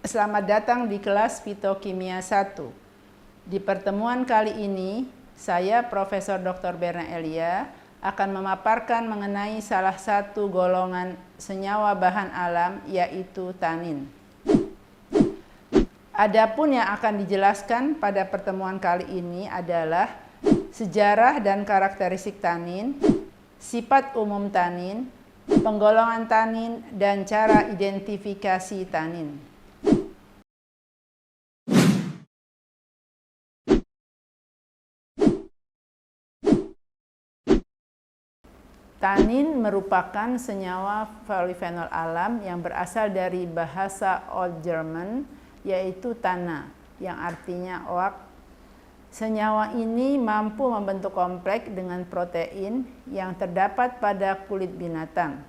Selamat datang di kelas Fitokimia 1. Di pertemuan kali ini, saya Profesor Dr. Berna Elia akan memaparkan mengenai salah satu golongan senyawa bahan alam, yaitu tanin. Adapun yang akan dijelaskan pada pertemuan kali ini adalah sejarah dan karakteristik tanin, sifat umum tanin, penggolongan tanin, dan cara identifikasi tanin. Tanin merupakan senyawa polifenol alam yang berasal dari bahasa Old German, yaitu tanna, yang artinya oak. Senyawa ini mampu membentuk kompleks dengan protein yang terdapat pada kulit binatang,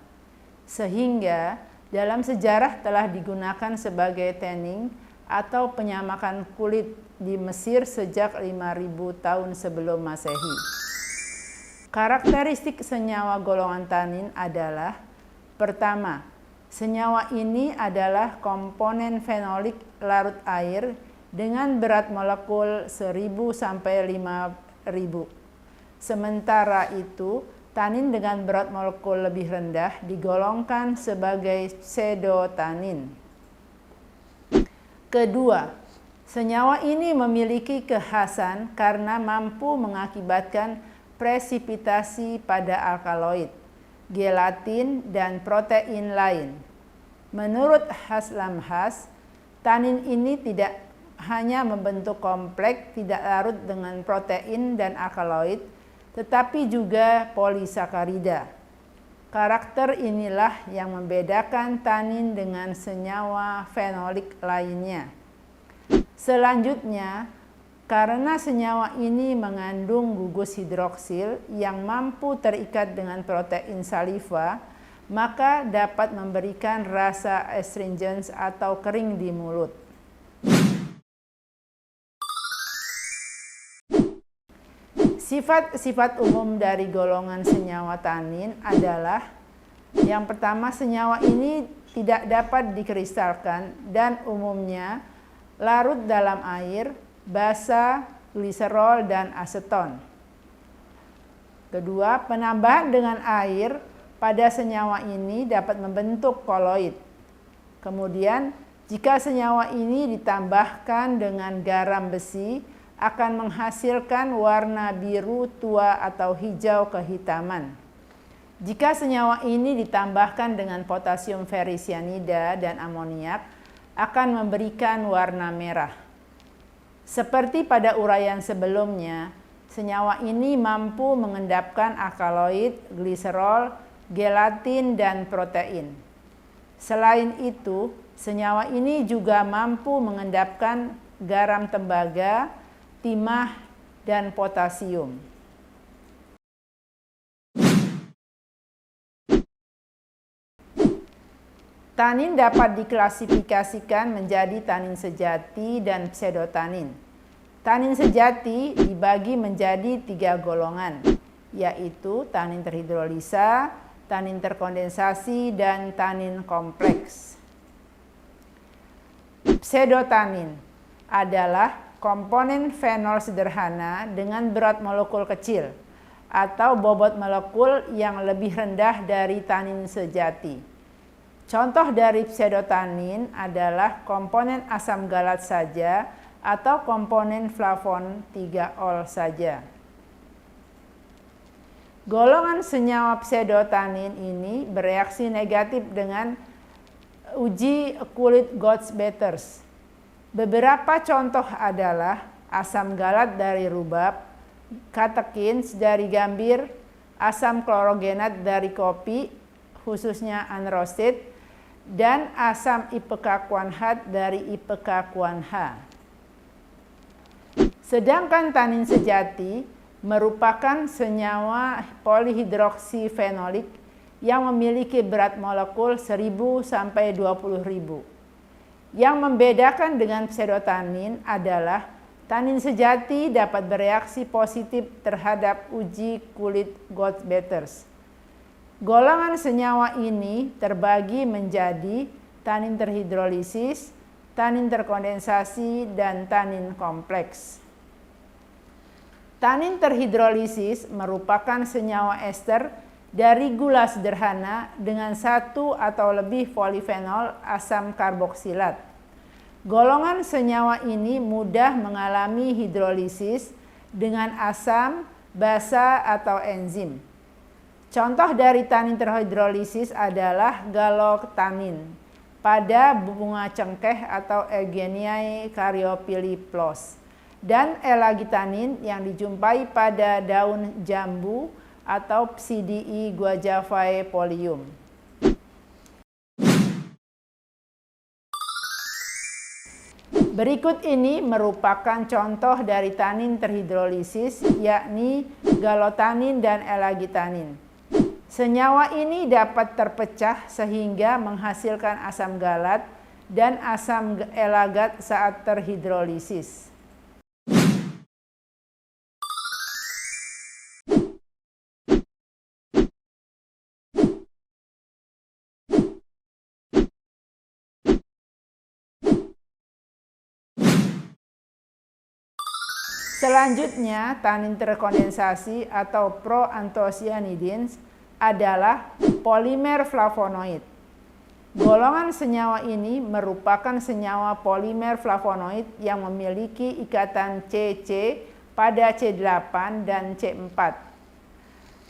sehingga dalam sejarah telah digunakan sebagai tanning atau penyamakan kulit di Mesir sejak 5.000 tahun sebelum Masehi. Karakteristik senyawa golongan tanin adalah: pertama, senyawa ini adalah komponen fenolik larut air dengan berat molekul 1.000 sampai 5.000. Sementara itu, tanin dengan berat molekul lebih rendah digolongkan sebagai pseudotanin. Kedua, senyawa ini memiliki kekhasan karena mampu mengakibatkan presipitasi pada alkaloid, gelatin, dan protein lain. Menurut Haslamhas, tanin ini tidak hanya membentuk kompleks tidak larut dengan protein dan alkaloid, tetapi juga polisakarida. Karakter inilah yang membedakan tanin dengan senyawa fenolik lainnya. Selanjutnya, karena senyawa ini mengandung gugus hidroksil yang mampu terikat dengan protein saliva, maka dapat memberikan rasa astringent atau kering di mulut. Sifat-sifat umum dari golongan senyawa tanin adalah: yang pertama, senyawa ini tidak dapat dikristalkan dan umumnya larut dalam air, basa, gliserol, dan aseton. Kedua, penambahan dengan air pada senyawa ini dapat membentuk koloid. Kemudian, jika senyawa ini ditambahkan dengan garam besi, akan menghasilkan warna biru tua atau hijau kehitaman. Jika senyawa ini ditambahkan dengan potasium ferricyanida dan amoniak, akan memberikan warna merah. Seperti pada uraian sebelumnya, senyawa ini mampu mengendapkan alkaloid, gliserol, gelatin, dan protein. Selain itu, senyawa ini juga mampu mengendapkan garam tembaga, timah, dan potasium. Tanin dapat diklasifikasikan menjadi tanin sejati dan pseudotanin. Tanin sejati dibagi menjadi 3 golongan, yaitu tanin terhidrolisa, tanin terkondensasi, dan tanin kompleks. Pseudotanin adalah komponen fenol sederhana dengan berat molekul kecil atau bobot molekul yang lebih rendah dari tanin sejati. Contoh dari pseudotanin adalah komponen asam galat saja atau komponen flavon 3-ol saja. Golongan senyawa pseudotanin ini bereaksi negatif dengan uji kulit Gotts-Betters. Beberapa contoh adalah asam galat dari rubab, katekins dari gambir, asam klorogenat dari kopi, khususnya unroasted, dan asam IPK kuanhat dari IPK kuanha. Sedangkan tanin sejati merupakan senyawa polihidroksifenolik yang memiliki berat molekul 1.000 sampai 20.000. Yang membedakan dengan pseudotanin adalah tanin sejati dapat bereaksi positif terhadap uji kulit Gotts-Betters. Golongan senyawa ini terbagi menjadi tanin terhidrolisis, tanin terkondensasi, dan tanin kompleks. Tanin terhidrolisis merupakan senyawa ester dari gula sederhana dengan satu atau lebih polifenol asam karboksilat. Golongan senyawa ini mudah mengalami hidrolisis dengan asam, basa, atau enzim. Contoh dari tanin terhidrolisis adalah galoktanin pada bunga cengkeh atau Eugeniae caryophylliplos dan elagitanin yang dijumpai pada daun jambu atau Psidium guajavae Polium. Berikut ini merupakan contoh dari tanin terhidrolisis, yakni galotanin dan elagitanin. Senyawa ini dapat terpecah sehingga menghasilkan asam galat dan asam elagat saat terhidrolisis. Selanjutnya, tanin terkondensasi atau proanthocyanidins adalah polimer flavonoid. Golongan senyawa ini merupakan senyawa polimer flavonoid yang memiliki ikatan CC pada C8 dan C4.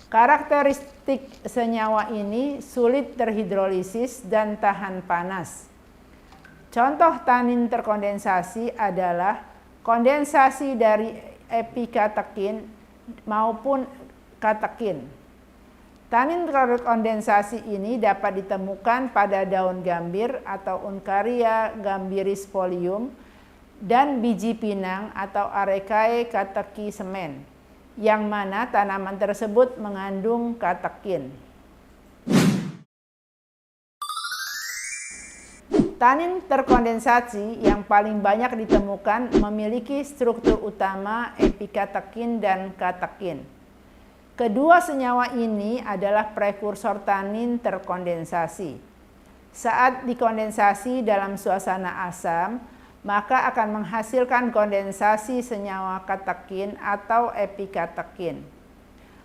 Karakteristik senyawa ini sulit terhidrolisis dan tahan panas. Contoh tanin terkondensasi adalah kondensasi dari epikatekin maupun katekin. Tanin terkondensasi ini dapat ditemukan pada daun gambir atau Uncaria gambirispolium dan biji pinang atau Arecae cateki semen, yang mana tanaman tersebut mengandung katekin. Tanin terkondensasi yang paling banyak ditemukan memiliki struktur utama epikatekin dan katekin. Kedua senyawa ini adalah prekursor tanin terkondensasi. Saat dikondensasi dalam suasana asam, maka akan menghasilkan kondensasi senyawa katekin atau epikatekin.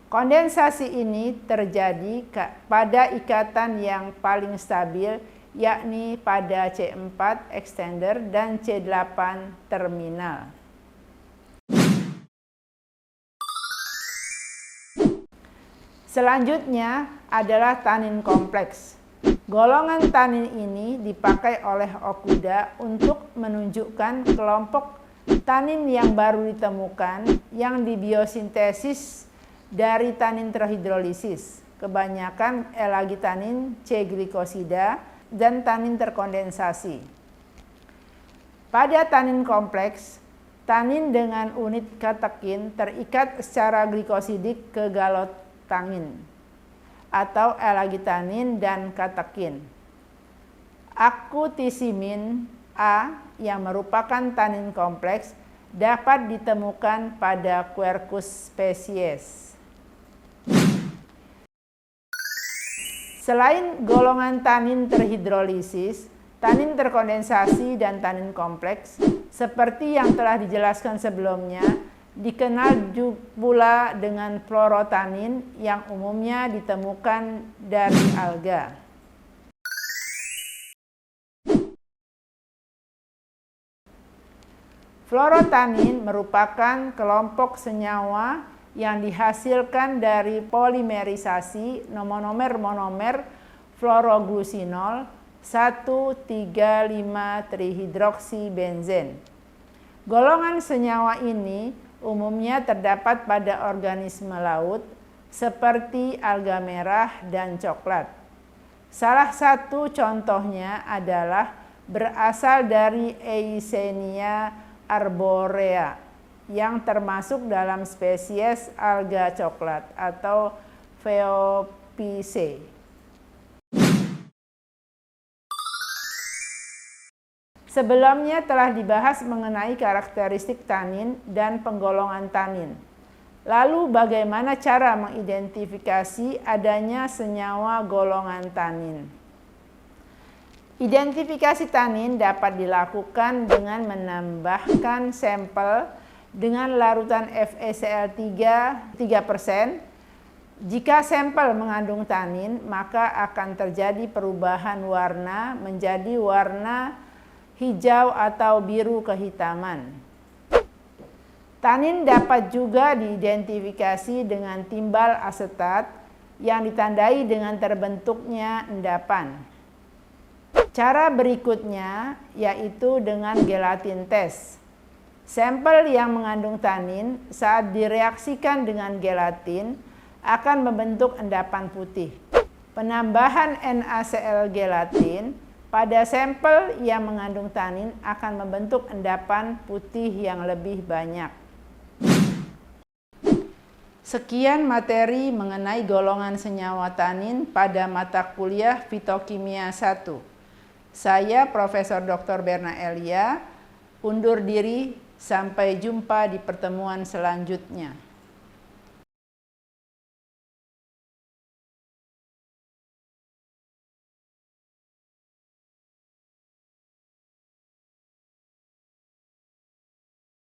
Kondensasi ini terjadi pada ikatan yang paling stabil, yakni pada C4 extender dan C8 terminal. Selanjutnya adalah tanin kompleks. Golongan tanin ini dipakai oleh Okuda untuk menunjukkan kelompok tanin yang baru ditemukan yang dibiosintesis dari tanin terhidrolisis, kebanyakan elagitanin C-glikosida dan tanin terkondensasi. Pada tanin kompleks, tanin dengan unit katekin terikat secara glikosidik ke galotanin atau elagitanin dan katekin. Akutisimin A yang merupakan tanin kompleks dapat ditemukan pada Quercus species. Selain golongan tanin terhidrolisis, tanin terkondensasi dan tanin kompleks, seperti yang telah dijelaskan sebelumnya, dikenal pula dengan fluorotanin yang umumnya ditemukan dari alga. Fluorotanin merupakan kelompok senyawa yang dihasilkan dari polimerisasi monomer-monomer fluoroglucinol 1,3,5-trihidroksibenzen. Golongan senyawa ini umumnya terdapat pada organisme laut seperti alga merah dan coklat. Salah satu contohnya adalah berasal dari Eisenia arborea yang termasuk dalam spesies alga coklat atau Phaeophyceae. Sebelumnya telah dibahas mengenai karakteristik tanin dan penggolongan tanin. Lalu bagaimana cara mengidentifikasi adanya senyawa golongan tanin? Identifikasi tanin dapat dilakukan dengan menambahkan sampel dengan larutan FeCl3 3%. Jika sampel mengandung tanin, maka akan terjadi perubahan warna menjadi warna hijau atau biru kehitaman. Tanin dapat juga diidentifikasi dengan timbal asetat yang ditandai dengan terbentuknya endapan. Cara berikutnya yaitu dengan gelatin test. Sampel yang mengandung tanin saat direaksikan dengan gelatin akan membentuk endapan putih. Penambahan NaCl gelatin pada sampel yang mengandung tanin akan membentuk endapan putih yang lebih banyak. Sekian materi mengenai golongan senyawa tanin pada mata kuliah Fitokimia 1. Saya Profesor Dr. Berna Elia, undur diri, sampai jumpa di pertemuan selanjutnya.